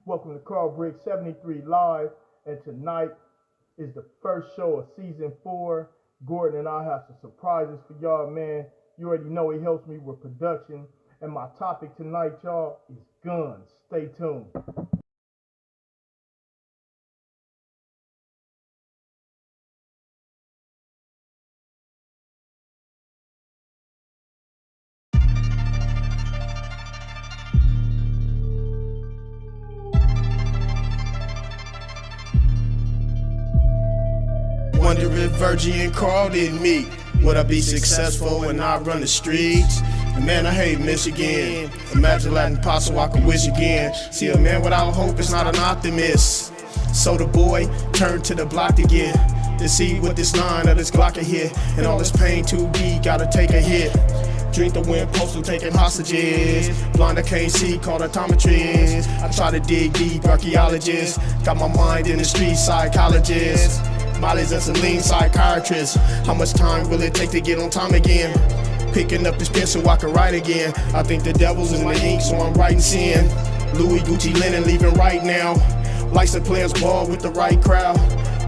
Welcome to Carl Briggs 73 Live, and tonight is the first show of season 4. Gordon and I have some surprises for y'all, man. You already know he helps me with production, and my topic tonight, y'all, is guns. Stay tuned. Wonder if Virgie and Carl didn't meet. Would I be successful when I run the streets? And man, I hate Michigan. Imagine Latin possible I could wish again. See, a man without hope is not an optimist. So the boy turned to the block again to see what this line of this Glock can hit. And all this pain too deep, gotta take a hit. Drink the wind, postal taking hostages. Blind I can't see, called optometrist. I try to dig deep, archaeologist. Got my mind in the street, psychologist. Molly's a lean psychiatrist. How much time will it take to get on time again? Picking up this pen so I can write again. I think the devil's in the ink, so I'm writing sin. Louis, Gucci, Linen, leaving right now. Likes to players ball with the right crowd.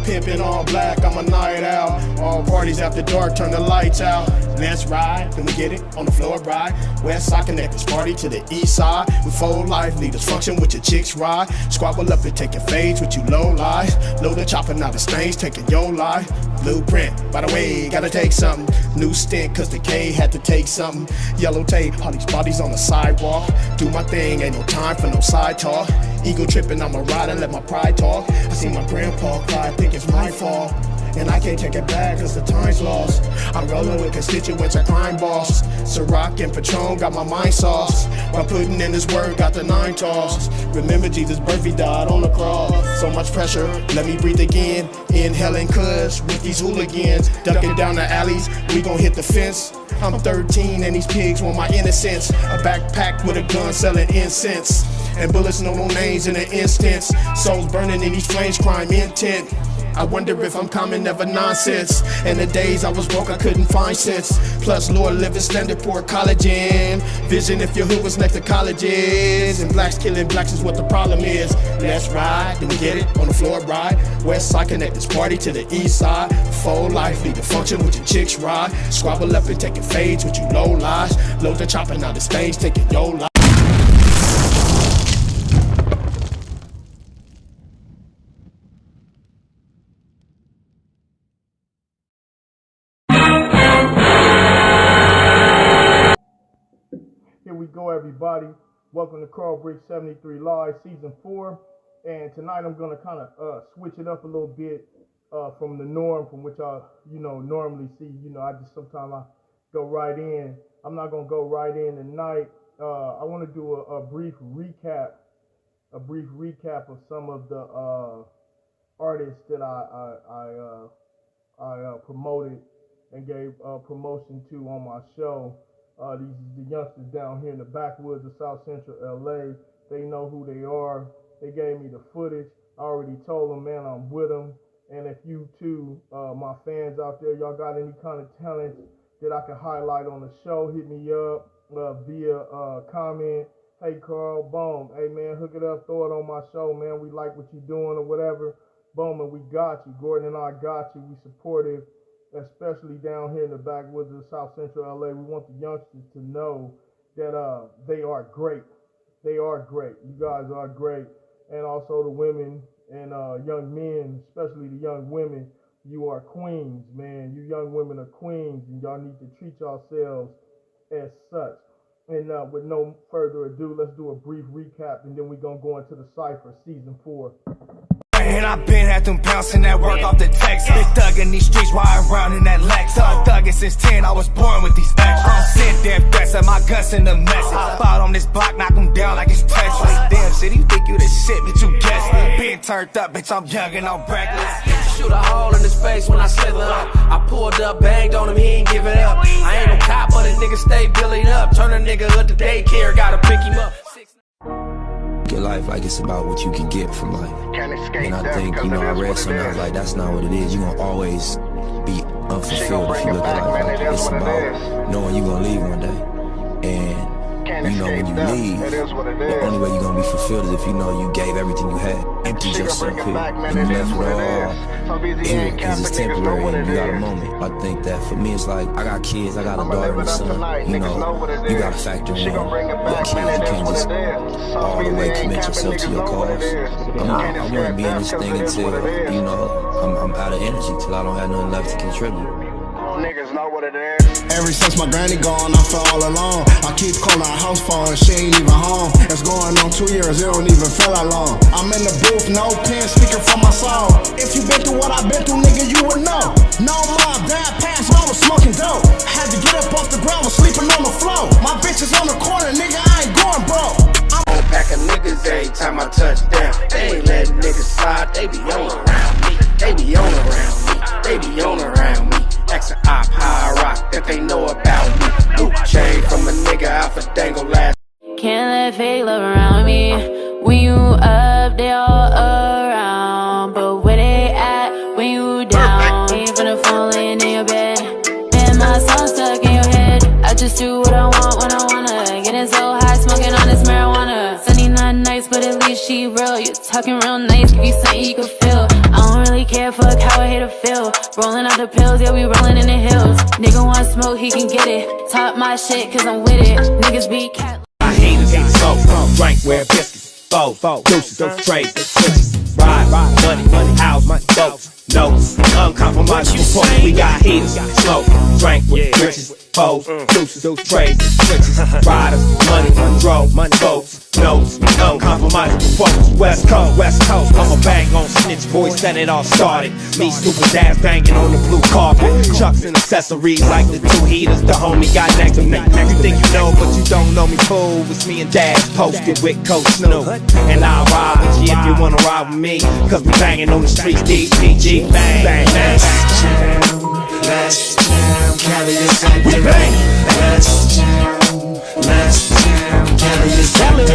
Pimpin' all black, I'm a night out. All parties after dark, turn the lights out. Let's ride, then we get it on the floor ride. West side connect this party to the east side. With full life, leaders function with your chicks ride. Squabble up and taking fades with you low lies. Load the chopper, now the stains taking your life. Blueprint, by the way, gotta take something. New stint, cause the K had to take something. Yellow tape, all these bodies on the sidewalk. Do my thing, ain't no time for no side talk. Ego tripping, I'ma ride and let my pride talk. I see my grandpa cry, I think it's my fault. And I can't take it back cause the time's lost. I'm rolling with constituents and crime boss. Ciroc and Patron got my mind sauce. While putting in this word, got the 9 tossed. Remember Jesus' birth, he died on the cross. So much pressure, let me breathe again. Inhaling cuss with these hooligans. Ducking down the alleys, we gon' hit the fence. I'm 13 and these pigs want my innocence. A backpack with a gun selling incense. And bullets know no names in an instance. Souls burning in these flames, crime intent. I wonder if I'm common, never nonsense. And the days I was broke, I couldn't find sense. Plus, Lord living standard, poor collagen. Vision if your hood was next to colleges. And blacks killing blacks is what the problem is. Let's ride, then we get it on the floor ride. West side connect this party to the east side. Full life, lead the function with your chicks ride. Squabble up and taking fades with you low lies. Load the chopper, now the stage taking your life. Here we go, everybody. Welcome to Carl Briggs 73 Live, Season 4. And tonight I'm going to kind of switch it up a little bit from the norm, from which I, normally see. Sometimes I go right in. I'm not going to go right in tonight. I want to do a brief recap of some of the artists that I promoted and gave promotion to on my show. These are the youngsters down here in the backwoods of South Central LA. They know who they are. They gave me the footage. I already told them, man, I'm with them. And if you too, my fans out there, y'all got any kind of talent that I can highlight on the show, hit me up via comment. Hey, Carl, boom. Hey, man, hook it up, throw it on my show, man. We like what you're doing or whatever. Boom, and we got you. Gordon and I got you. We supportive. Especially down here in the backwoods of South Central LA, we want the youngsters to know that they are great. They are great. You guys are great. And also the women and young men, especially the young women, you are queens, man. You young women are queens, and y'all need to treat yourselves as such. And with no further ado, let's do a brief recap, and then we're going to go into the Cypher Season 4. And I been had them bouncing that work off the text. Been thugging these streets while I'm round in that Lex. I'm thugging since 10, I was born with these extras. I'm sent death threats and my guns in the message. Fought on this block, knock them down like it's Tetris. Damn shit, you think you the shit, but you guess it. Been turned up, bitch, I'm young and I'm reckless. Shoot a hole in his face when I slither up. I pulled up, banged on him, he ain't giving up. I ain't no cop, but a nigga stay billied up. Turn a nigga hood to daycare, gotta pick him up. Your life like it's about what you can get from life. And I think, I read something, I was like, that's not what it is. You're gonna always be unfulfilled if you look at life like that. It's about knowing you're gonna leave one day. And you know, when you leave, the only way you're gonna be fulfilled is if you know you gave everything you had, emptied yourself here, and you left with all here, because it's temporary and you got a moment. I think that for me, it's like, I got kids, I got a daughter and a son, you know, you gotta factor in your kids, you can't just all the way commit yourself to your cause. I wanna be in this thing until, you know, I'm out of energy, till I don't have nothing left to contribute. Niggas know what it is. Ever since my granny gone, I feel all alone. I keep calling her house phone and she ain't even home. It's going on 2 years, it don't even feel that long. I'm in the booth, no pen, speaking for my soul. If you been through what I've been through, nigga, you would know. No mom, dad passed, I was smoking dope. Had to get up off the ground, was sleeping on the floor. My bitch is on the corner, nigga, I ain't going broke. I'm a pack of niggas every time I touch down. They ain't letting niggas slide, they be on around me. They be on around me, they be on around me. Extra op, high rock that they know about me. Loop chain from a nigga out for dangle last. Can't let fake love around me. When you up, they all around. But where they at when you down? Ain't finna fall laying in your bed. Man, my song stuck in your head. I just do what I want when I wanna. Getting so high, smoking on this marijuana. Sunny not nice, but at least she real. You talking real nice, give you something you can feel. I don't really care, fuck how I hate to feel. Rolling out the pills, yeah, we rolling in the hills. Nigga want smoke, he can get it. Top my shit, cause I'm with it. Niggas be cat. I hate it, eat smoke, drink, wear biscuits, foe, deuces, trades, switches, ride, money, house, boats, notes, uncompromising support. We got heaters, smoke, drink with riches, foes, deuces, trades, switches, riders, money, boats, notes, uncompromising support. West Coast, I'm a bang on snitch boys that it all started. Me stupid ass banging on the blue carpet. Chucks and accessories like the 2 heaters the homie got next to me. You think you know, but you don't know me, fool. It's me and Dash posted with Coach Snoop. And I'll ride with you if you wanna ride with me. Cause we banging on the streets, DPG, bang, bang, bang. Let's jam, Cali is active. We bang. Let's jam, Cali is active.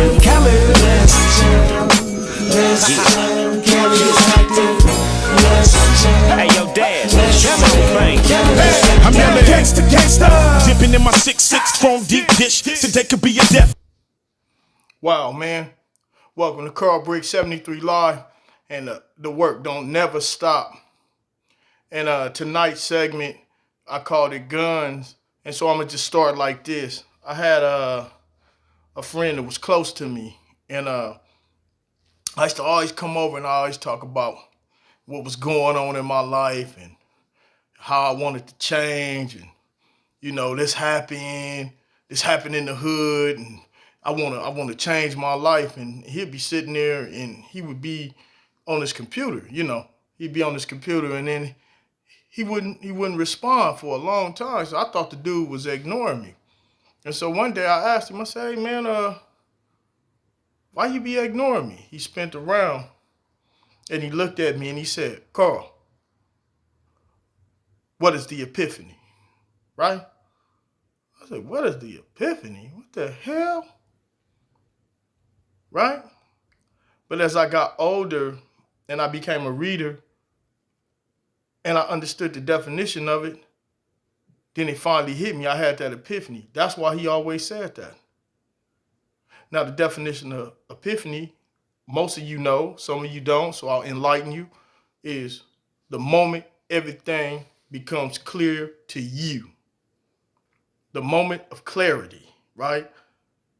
Let's jam, Cali is active. Let's jam. Hey yo, Dad, I'm yelling gangsta, dipping in my 6'6" chrome deep dish. Today could be a death. Wow, man. Welcome to Carl Briggs 73 Live. And the work don't never stop. And tonight's segment, I called it Guns. And so I'm going to just start like this. I had a friend that was close to me. And I used to always come over and I always talk about what was going on in my life and how I wanted to change. And, you know, this happened in the hood. And I want to change my life. And he'd be sitting there and he would be on his computer, you know. He'd be on his computer and then he wouldn't respond for a long time. So I thought the dude was ignoring me. And so one day I asked him, I said, hey man, why you be ignoring me? He spent around and he looked at me and he said, Carl, what is the epiphany? Right? I said, what is the epiphany? What the hell? Right? But as I got older and I became a reader and I understood the definition of it, then it finally hit me. I had that epiphany. That's why he always said that. Now, the definition of epiphany, most of you know, some of you don't, so I'll enlighten you, is the moment everything becomes clear to you. The moment of clarity, right?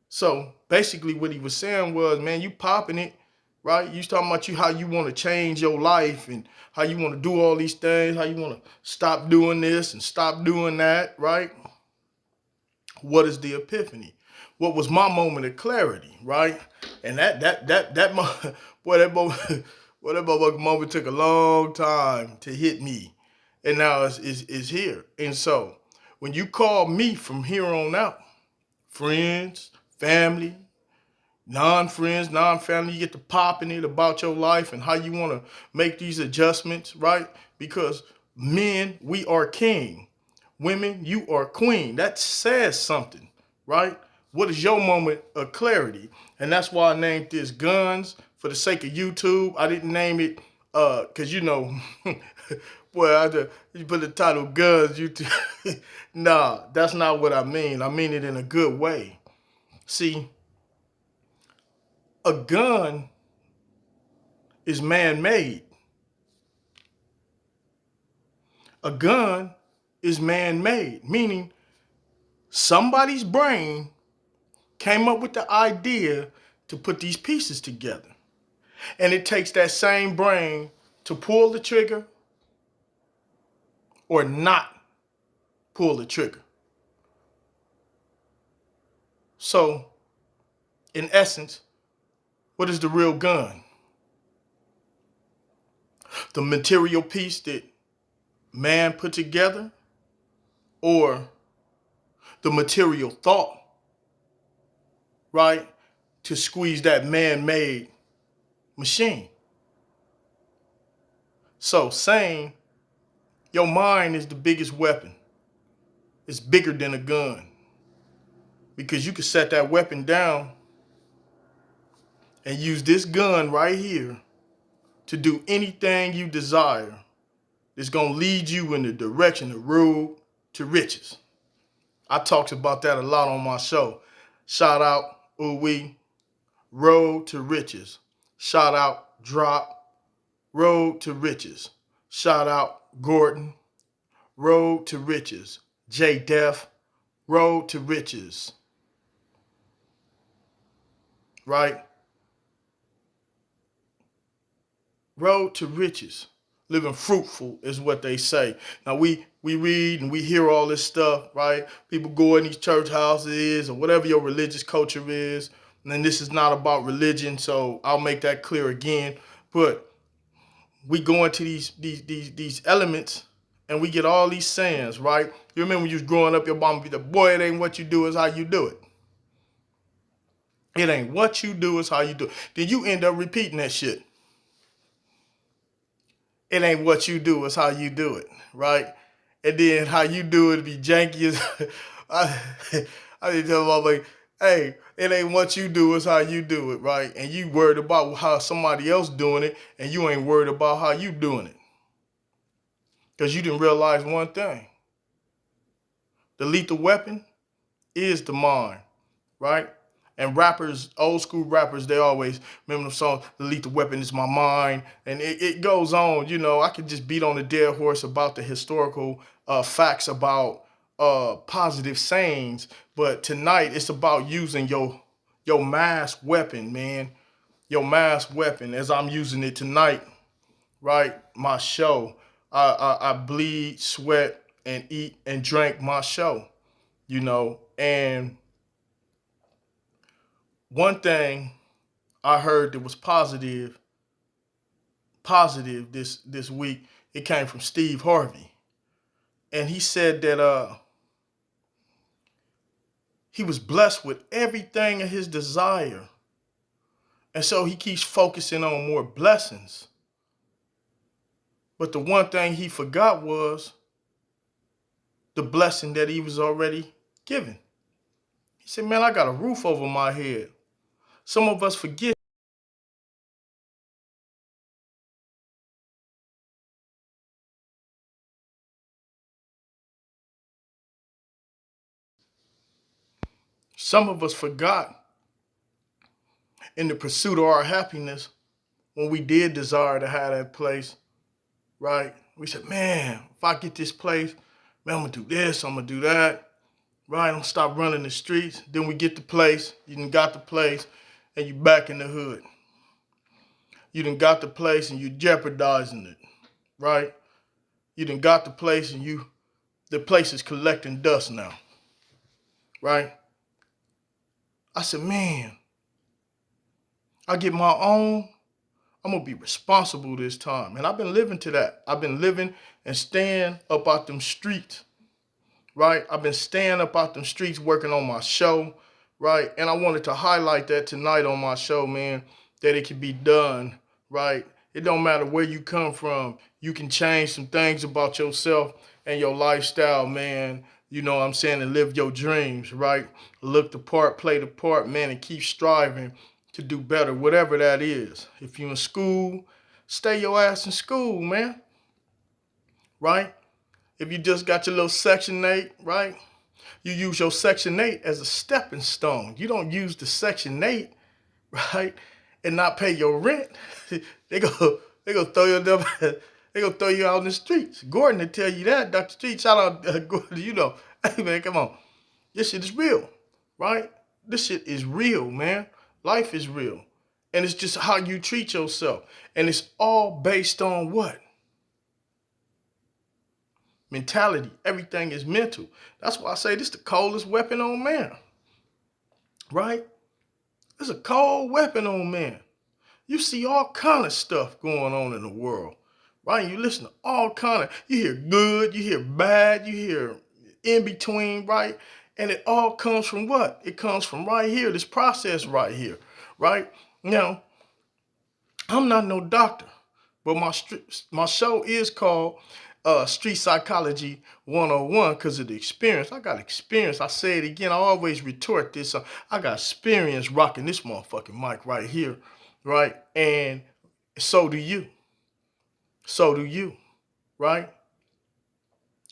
So basically what he was saying was, man, you popping it, right? You talking about how you want to change your life and how you want to do all these things, how you want to stop doing this and stop doing that, right? What is the epiphany? What was my moment of clarity, right? And that moment took a long time to hit me, and now is here. And so when you call me from here on out, friends, family, non-friends, non-family, you get to popping it about your life and how you want to make these adjustments, right? Because men, we are king. Women, you are queen. That says something, right? What is your moment of clarity? And that's why I named this Guns for the sake of YouTube. I didn't name it because, you know, boy, you put the title Guns, YouTube. Nah, that's not what I mean. I mean it in a good way. See, a gun is man-made. A gun is man-made, meaning somebody's brain came up with the idea to put these pieces together. And it takes that same brain to pull the trigger or not pull the trigger. So, in essence, what is the real gun? The material piece that man put together, or the material thought, right, to squeeze that man-made machine? So saying your mind is the biggest weapon. It's bigger than a gun, because you can set that weapon down and use this gun right here to do anything you desire. It's gonna lead you in the direction of road to riches. I talked about that a lot on my show. Shout out Ooh-Wee, Road to Riches. Shout out Drop, Road to Riches. Shout out Gordon, Road to Riches. J Def, Road to Riches. Right? Road to riches. Living fruitful is what they say. Now we read and we hear all this stuff, right? People go in these church houses or whatever your religious culture is. And then this is not about religion, so I'll make that clear again. But we go into these elements and we get all these sayings, right? You remember when you was growing up, your mom would be like, boy, it ain't what you do, it's how you do it. It ain't what you do, it's how you do it. Then you end up repeating that shit. It ain't what you do, it's how you do it, right? And then how you do it be janky as I need to tell my like, hey, it ain't what you do, it's how you do it, right? And you worried about how somebody else doing it, and you ain't worried about how you doing it. Because you didn't realize one thing. The lethal weapon is the mind, right? And rappers, old school rappers, they always remember the song, The Lethal Weapon is My Mind. And it goes on, you know, I could just beat on a dead horse about the historical facts about positive sayings. But tonight, it's about using your mass weapon, man. Your mass weapon, as I'm using it tonight, right? My show. I bleed, sweat, and eat and drink my show, you know. And one thing I heard that was positive this week, it came from Steve Harvey. And he said that he was blessed with everything of his desire. And so he keeps focusing on more blessings. But the one thing he forgot was the blessing that he was already given. He said, man, I got a roof over my head. Some of us forget. Some of us forgot in the pursuit of our happiness when we did desire to have that place, right? We said, man, if I get this place, man, I'm gonna do this, I'm gonna do that, right? I'm gonna stop running the streets. Then we get the place, you done got the place, and you back in the hood. You done got the place and you jeopardizing it, right? You done got the place and the place is collecting dust now, right? I said, man, I get my own, I'm gonna be responsible this time. And I've been living to that. I've been living and staying up out them streets, right? I've been staying up out them streets working on my show, right? And I wanted to highlight that tonight on my show, man, that it can be done, right? It don't matter where you come from. You can change some things about yourself and your lifestyle, man. You know what I'm saying? And live your dreams, right? Look the part, play the part, man, and keep striving to do better, whatever that is. If you're in school, stay your ass in school, man, right? If you just got your little Section 8, right? You use your Section 8 as a stepping stone. You don't use the Section 8, right, and not pay your rent. They go throw you they gonna throw you out in the streets. Gordon will tell you that. Dr. Street, shout out Gordon. You know, hey man, come on. This shit is real, right? This shit is real, man. Life is real, and it's just how you treat yourself, and it's all based on what? Mentality. Everything is mental. That's why I say this is the coldest weapon on man. Right? It's a cold weapon on man. You see all kind of stuff going on in the world. Right? You listen to all kind of, you hear good, you hear bad, you hear in between, right? And it all comes from what? It comes from right here, this process right here. Right? Now, I'm not no doctor, but my show is called Street Psychology 101 because of the experience. I got experience. I say it again. I always retort this. I got experience rocking this motherfucking mic right here, right? And so do you. So do you, right?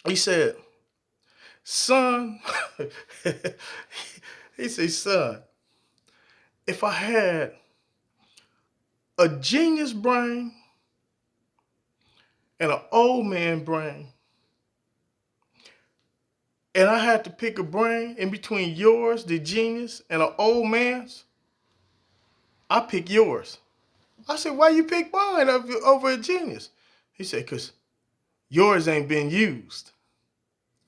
He said, son, he said, son, if I had a genius brain and an old man brain, and I had to pick a brain in between yours, the genius, and an old man's, I pick yours. I said, why you pick mine over a genius? He said, because yours ain't been used.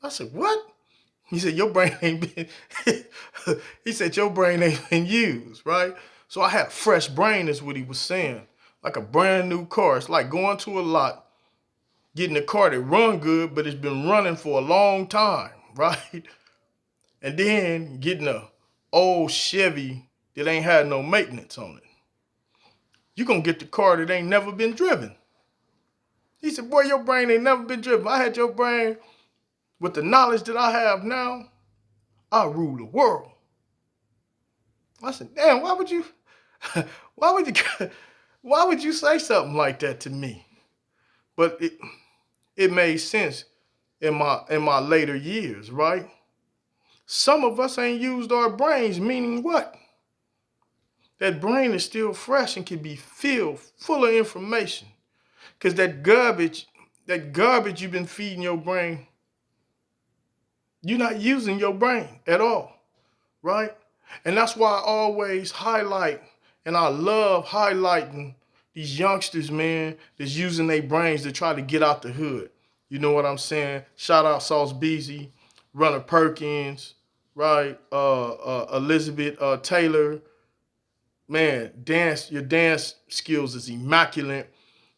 I said, what? He said, your brain ain't been, he said, your brain ain't been used, right? So I had a fresh brain is what he was saying. Like a brand new car. It's like going to a lot, getting a car that run good, but it's been running for a long time, right? And then getting a old Chevy that ain't had no maintenance on it. You're going to get the car that ain't never been driven. He said, boy, your brain ain't never been driven. If I had your brain with the knowledge that I have now, I'll rule the world. I said, damn, why would you say something like that to me? But it made sense in my later years, right? Some of us ain't used our brains, meaning what? That brain is still fresh and can be filled full of information. Because that garbage you've been feeding your brain, you're not using your brain at all, right? And that's why I always highlight, and I love highlighting these youngsters, man, that's using their brains to try to get out the hood. You know what I'm saying? Shout out Sauce Beezy, Runner Perkins, right? Elizabeth Taylor. Man, your dance skills is immaculate.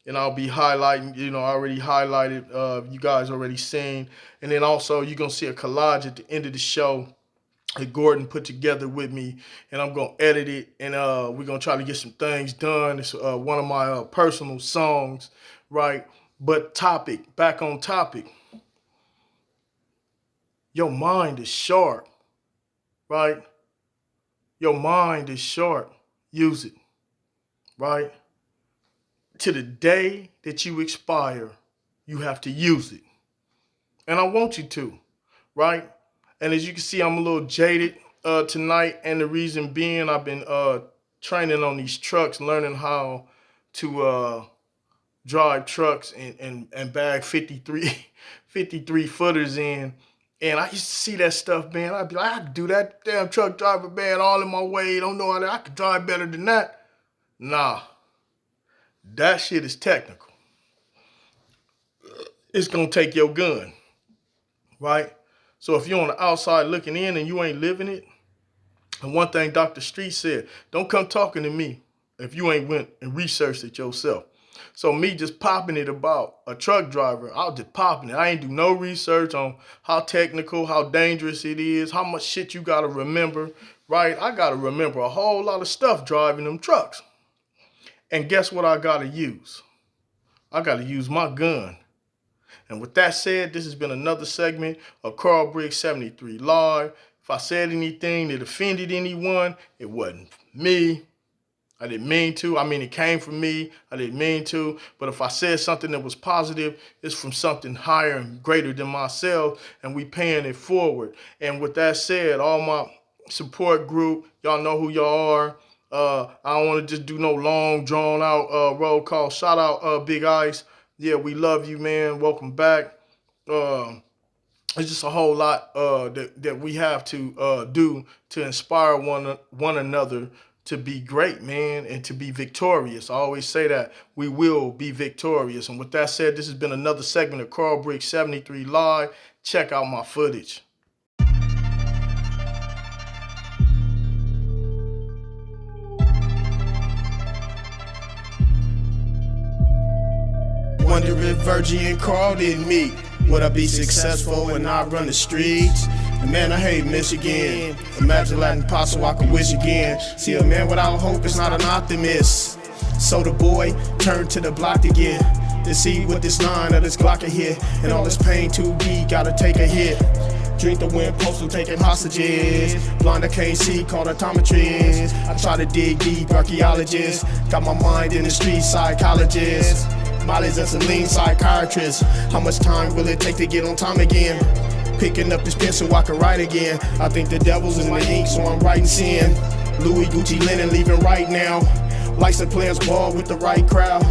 And I'll be highlighting, you know, I already highlighted, you guys already seen. And then also you're going to see a collage at the end of the show that Gordon put together with me. And I'm going to edit it. And we're going to try to get some things done. It's one of my personal songs, right? But back on topic. Your mind is sharp, right? Your mind is sharp. Use it, right? To the day that you expire, you have to use it. And I want you to, right? And as you can see, I'm a little jaded tonight. And the reason being, I've been training on these trucks, learning how to drive trucks and bag 53 footers in. And I used to see that stuff, man. I'd be like, I could do that damn truck driver, man, all in my way. Don't know how I could drive better than that. Nah. That shit is technical. It's going to take your gun, right? So if you're on the outside looking in and you ain't living it, and one thing Dr. Street said, don't come talking to me if you ain't went and researched it yourself. So me just popping it about a truck driver, I was just popping it. I ain't do no research on how technical, how dangerous it is, how much shit you got to remember, right? I got to remember a whole lot of stuff driving them trucks. And guess what I got to use? I got to use my gun. And with that said, this has been another segment of Carl Briggs 73 Live. If I said anything that offended anyone, it wasn't me. I didn't mean to. I mean, it came from me. I didn't mean to. But if I said something that was positive, it's from something higher and greater than myself, and we paying it forward. And with that said, all my support group, y'all know who y'all are. I don't want to just do no long, drawn-out roll call. Shout out Big Ice. Yeah, we love you, man. Welcome back. It's just a whole lot that we have to do to inspire one another to be great, man, and to be victorious. I always say that we will be victorious. And with that said, this has been another segment of Carl Bricks 73 Live. Check out my footage. Wonder if Virgie and Carl didn't meet. Would I be successful when I run the streets? And man, I hate Michigan. Imagine Latin Paso, I could wish again. See, a man without hope is not an optimist. So the boy turned to the block again to see what this 9 of this Glock hit. And all this pain too deep, gotta take a hit. Drink the wind, postal taking hostages. Blind I can't see, called optometrist. I try to dig deep, archaeologist. Got my mind in the street, psychologist. Molly's as a lean psychiatrist. How much time will it take to get on time again? Picking up this pen so I can write again. I think the devil's in my ink, so I'm writing sin. Louis, Gucci, Linen, leaving right now. License players ball with the right crowd.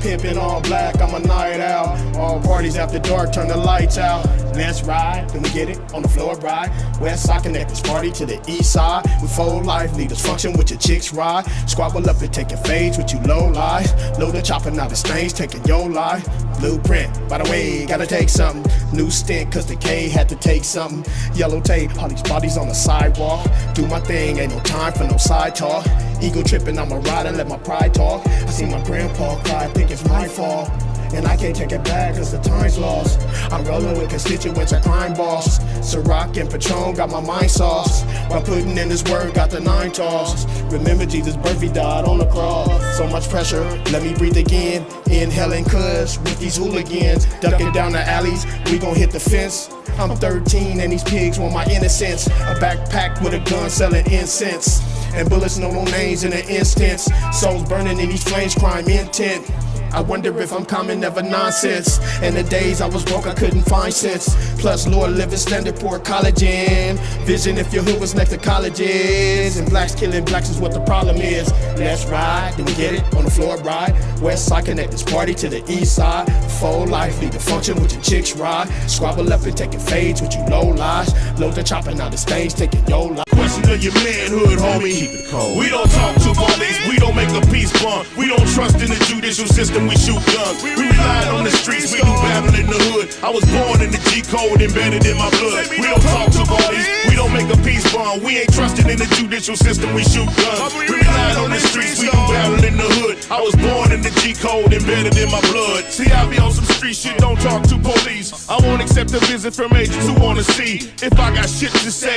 Pimpin' all black, I'm a night out. All parties after dark, turn the lights out. Let's ride, then we get it on the floor ride. West side connect this party to the east side. With full life, leaders function with your chicks ride. Squabble up and taking fades with you low lies. Load the chopper, now the stains taking your life. Blueprint, by the way, gotta take something. New stint, cause the K had to take something. Yellow tape, all these bodies on the sidewalk. Do my thing, ain't no time for no side talk. Ego tripping, I'ma ride and let my pride talk. I see my grandpa cry, I think it's my fault. And I can't take it back cause the time's lost. I'm rolling with constituents and crime boss. Ciroc and Patron got my mind sauce. While putting in this word, got the 9 tossed. Remember Jesus' birth, he died on the cross. So much pressure, let me breathe again. Inhaling cuss with these hooligans. Ducking down the alleys, we gon' hit the fence. I'm 13 and these pigs want my innocence. A backpack with a gun selling incense. And bullets know no names in an instance. Souls burning in these flames, crime intent. I wonder if I'm common, never nonsense. In the days I was broke, I couldn't find sense. Plus, Lord living standard, poor collagen. Vision if your hood was next to colleges. And blacks killing blacks is what the problem is. Let's ride, then we get it on the floor ride. West side connect this party to the east side. Full life, lead the function with your chicks ride. Squabble up and taking fades with you low lies. Load the chopper, now the stage taking your life. Question of your manhood, homie. We don't talk to police, we don't make a peace bond. We don't trust in the judicial system, we shoot guns. We rely on the streets, we do battle in the hood. I was born in the G code, embedded in my blood. We don't talk to police, we don't make a peace bond. We ain't trusting in the judicial system, we shoot guns. We rely on the streets, we do battle in the hood. I was born in the G code, embedded in my blood. See, I be on some street shit, don't talk to police. I won't accept a visit from agents who wanna see if I got shit to say.